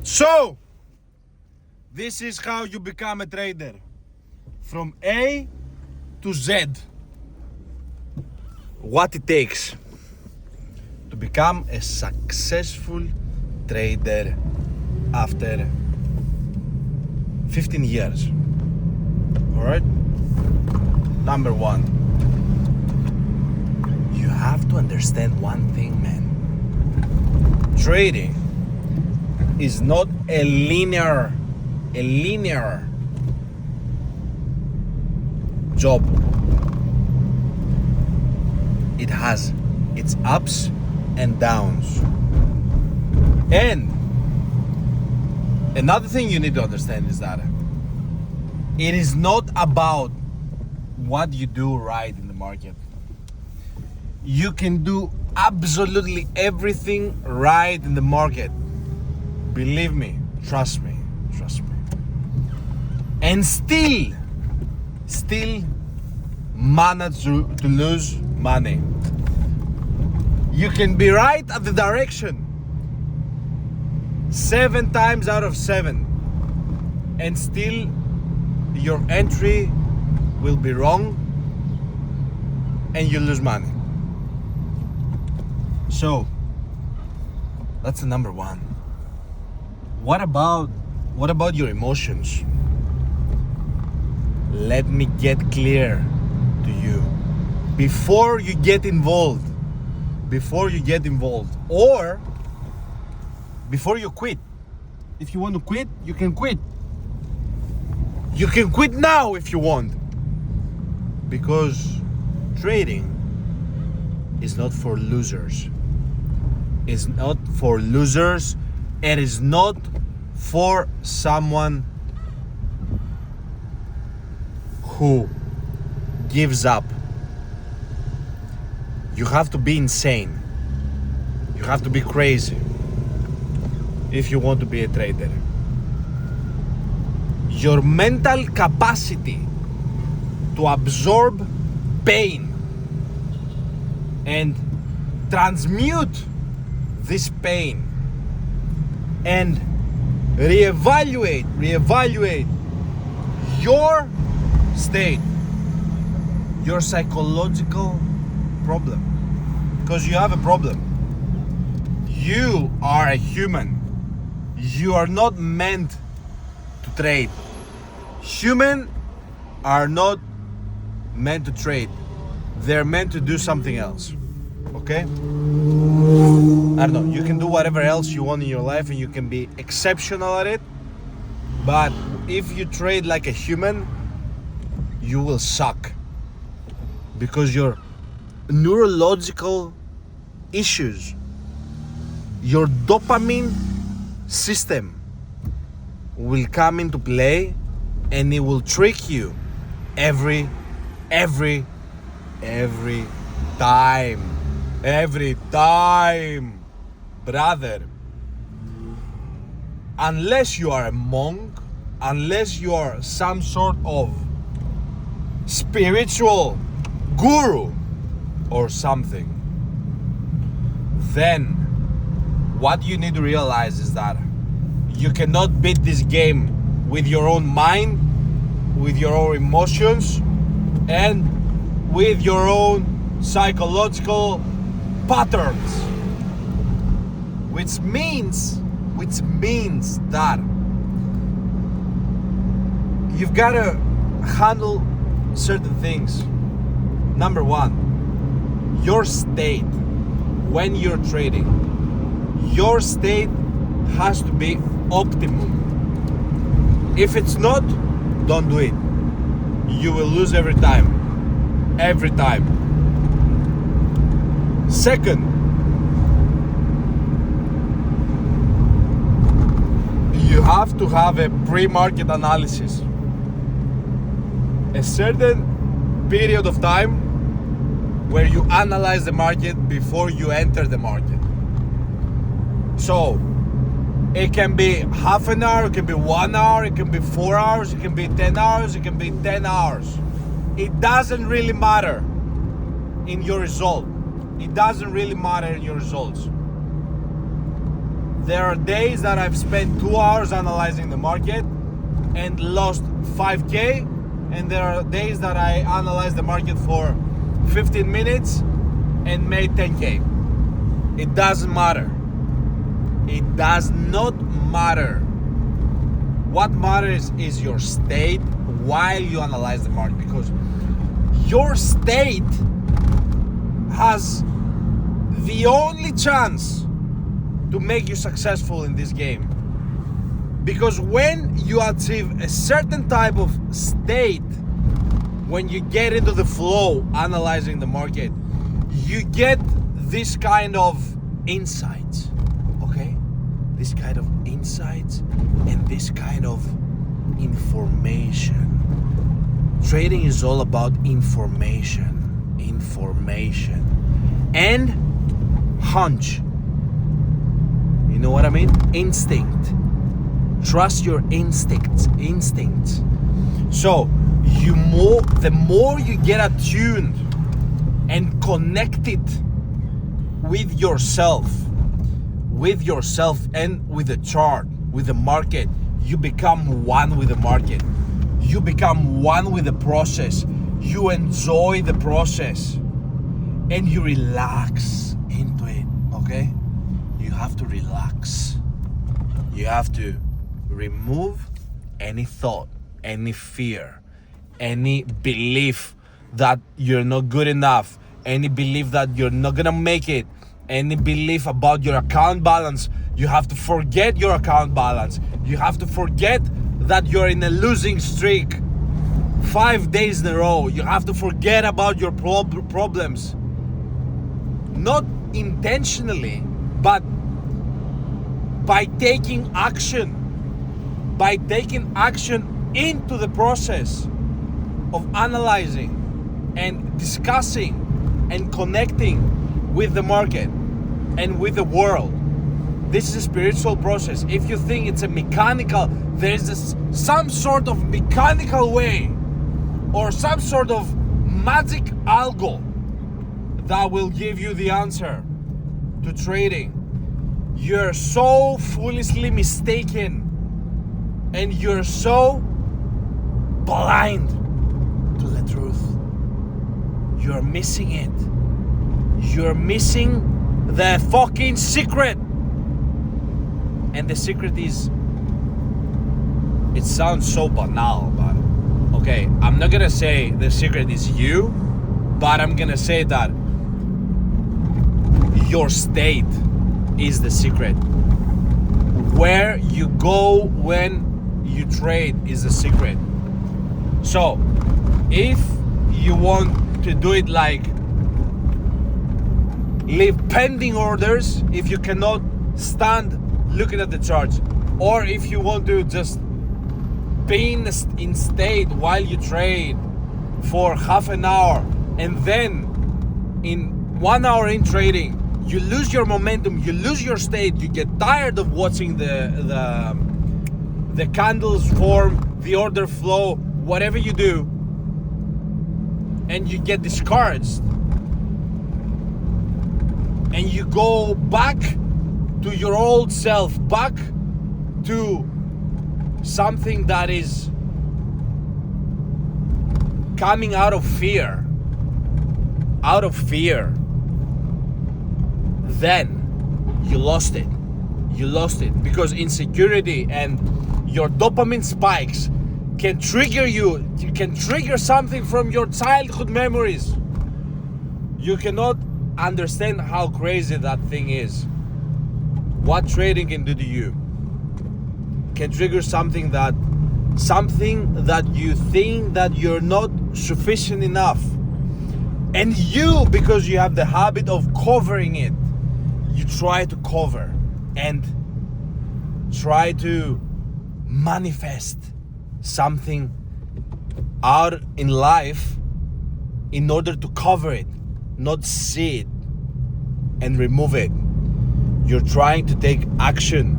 So, this is how you become a trader. From A to Z. What it takes to become a successful trader after 15 years. Alright? Number one, you have to understand one thing, man. Trading is not a linear job. It has its ups and downs. And another thing you need to understand is that it is not about what you do right in the market. You can do absolutely everything right in the market. Believe me, trust me. And still manage to lose money. You can be right at the direction 7 times out of 7, and still your entry will be wrong and you lose money. So that's the number one. What about your emotions? Let me get clear to you before you get involved, or before you quit. If you want to quit, you can quit. You can quit now if you want, because trading is not for losers. It's not for losers. It is not for someone who gives up. You have to be insane. You have to be crazy if you want to be a trader. Your mental capacity to absorb pain and transmute this pain and reevaluate your state, your psychological problem, because you have a problem. You are a human. You are not meant to trade. Humans are not meant to trade. They're meant to do something else. Okay? I don't know. You can do whatever else you want in your life and you can be exceptional at it. But if you trade like a human, you will suck. Because your neurological issues, your dopamine system will come into play and it will trick you every time, brother. Unless you are a monk, unless you are some sort of spiritual guru or something, then what you need to realize is that you cannot beat this game with your own mind, with your own emotions, and with your own psychological patterns, which means that you've got to handle certain things. Number one, your state when you're trading, your state has to be optimum. If it's not, don't do it. You will lose every time. Second, you have to have a pre-market analysis. A certain period of time where you analyze the market before you enter the market. So it can be half an hour, it can be 1 hour, it can be 4 hours, it can be 10 hours, it can be 10 hours. It doesn't really matter in your result. It doesn't really matter in your results. There are days that I've spent 2 hours analyzing the market and lost 5K, and there are days that I analyze the market for 15 minutes and made 10K. It doesn't matter. It does not matter. What matters is your state while you analyze the market, because your state has the only chance to make you successful in this game. Because when you achieve a certain type of state, when you get into the flow analyzing the market, you get this kind of insights, okay? This kind of insights and this kind of information. Trading is all about information and hunch. You know what I mean? Instinct. Trust your instincts. So the more you get attuned and connected with yourself and with the chart, with the market, you become one with the market. You become one with the process. You enjoy the process and you relax into it, okay? You have to relax. You have to remove any thought, any fear, any belief that you're not good enough, any belief that you're not gonna make it, any belief about your account balance. You have to forget your account balance. You have to forget that you're in a losing streak 5 days in a row. You have to forget about your problems. Not intentionally, but by taking action. By taking action into the process of analyzing and discussing and connecting with the market and with the world. This is a spiritual process. If you think it's a mechanical, there's some sort of mechanical way or some sort of magic algo that will give you the answer to trading, you're so foolishly mistaken and you're so blind to the truth. You're missing it. You're missing the fucking secret. And the secret is, it sounds so banal, but okay, I'm not gonna say the secret is you, but I'm gonna say that your state is the secret. Where you go when you trade is the secret. So if you want to do it like leave pending orders, if you cannot stand looking at the charts, or if you want to just be in state while you trade for half an hour, and then in 1 hour in trading you lose your momentum, you lose your state, you get tired of watching the candles form, the order flow, whatever you do, and you get discouraged and you go back to your old self, back to something that is coming out of fear, then you lost it. You lost it because insecurity and your dopamine spikes can trigger you. You can trigger something from your childhood memories. You cannot understand how crazy that thing is. What trading can do to you can trigger something that you think that you're not sufficient enough, and you, because you have the habit of covering it, you try to cover and try to manifest something out in life in order to cover it, not see it and remove it. You're trying to take action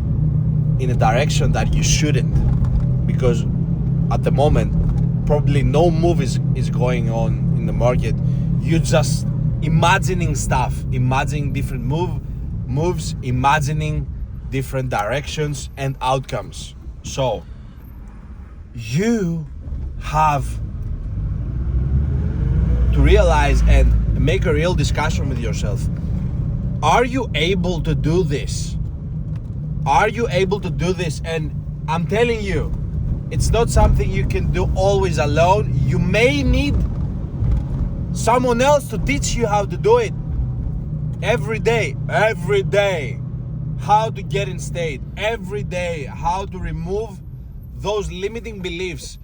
in a direction that you shouldn't, because at the moment probably no move is going on in the market. You're just imagining stuff, imagining different moves, imagining different directions and outcomes. So you have to realize and make a real discussion with yourself. Are you able to do this? Are you able to do this? And I'm telling you, it's not something you can do always alone. You may need someone else to teach you how to do it. Every day, how to get in state. Every day, how to remove those limiting beliefs.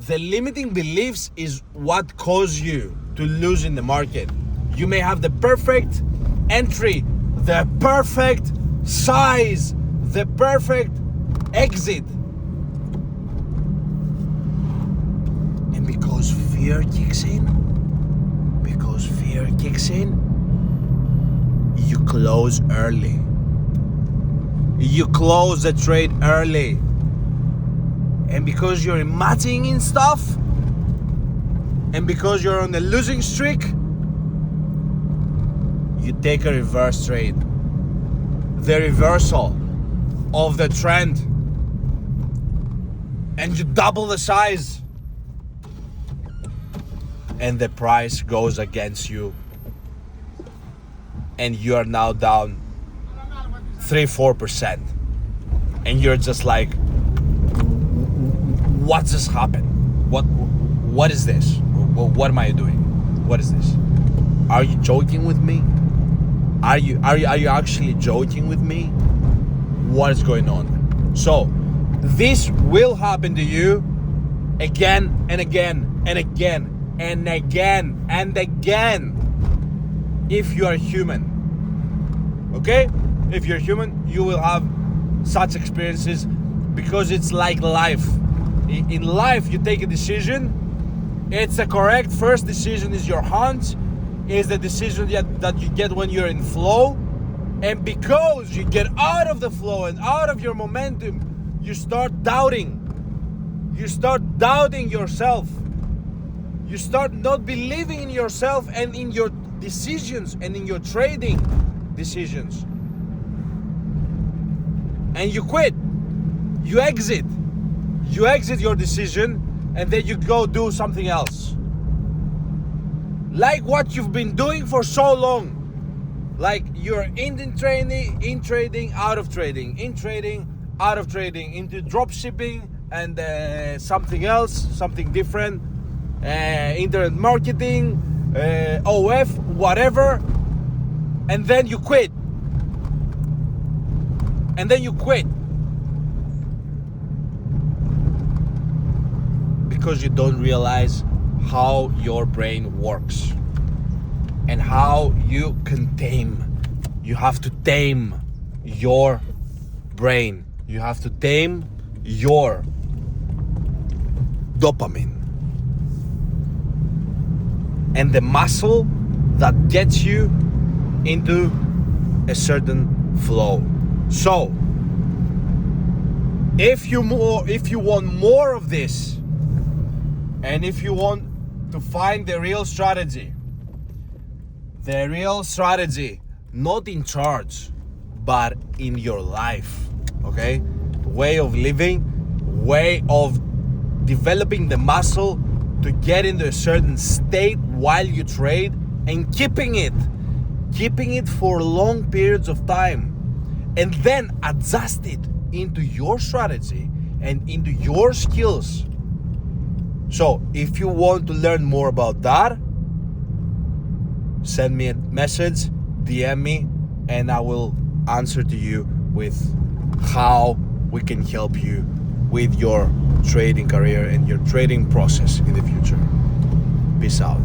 The limiting beliefs is what cause you to lose in the market. You may have the perfect entry, the perfect size, the perfect exit. And because fear kicks in, you close early. You close the trade early. And because you're imagining stuff, and because you're on a losing streak, you take a reverse trade. The reversal of the trend. And you double the size. And the price goes against you. And you are now down 3-4%. And you're just like, what just happened? What is this? What am I doing? What is this? Are you joking with me? Are you actually joking with me? What is going on? So this will happen to you again and again and again and again and again if you are human. Okay? If you're human, you will have such experiences because it's like life. In life, you take a decision. It's the correct first decision is your hunch, is the decision that you get when you're in flow. And because you get out of the flow and out of your momentum, you start doubting. You start doubting yourself. You start not believing in yourself and in your decisions and in your trading decisions. And you quit. You exit. You exit your decision and then you go do something else. Like what you've been doing for so long. Like you're in trading, out of trading, in trading, out of trading, into drop shipping and something else, something different, internet marketing, OF, whatever, and then you quit. And then you quit. Because you don't realize how your brain works and how you can tame. You have to tame your brain. You have to tame your dopamine and the muscle that gets you into a certain flow. So if you want more of this, and if you want to find the real strategy, not in charge, but in your life, okay? Way of living, way of developing the muscle to get into a certain state while you trade and keeping it for long periods of time, and then adjust it into your strategy and into your skills. So if you want to learn more about that, send me a message, DM me, and I will answer to you with how we can help you with your trading career and your trading process in the future. Peace out.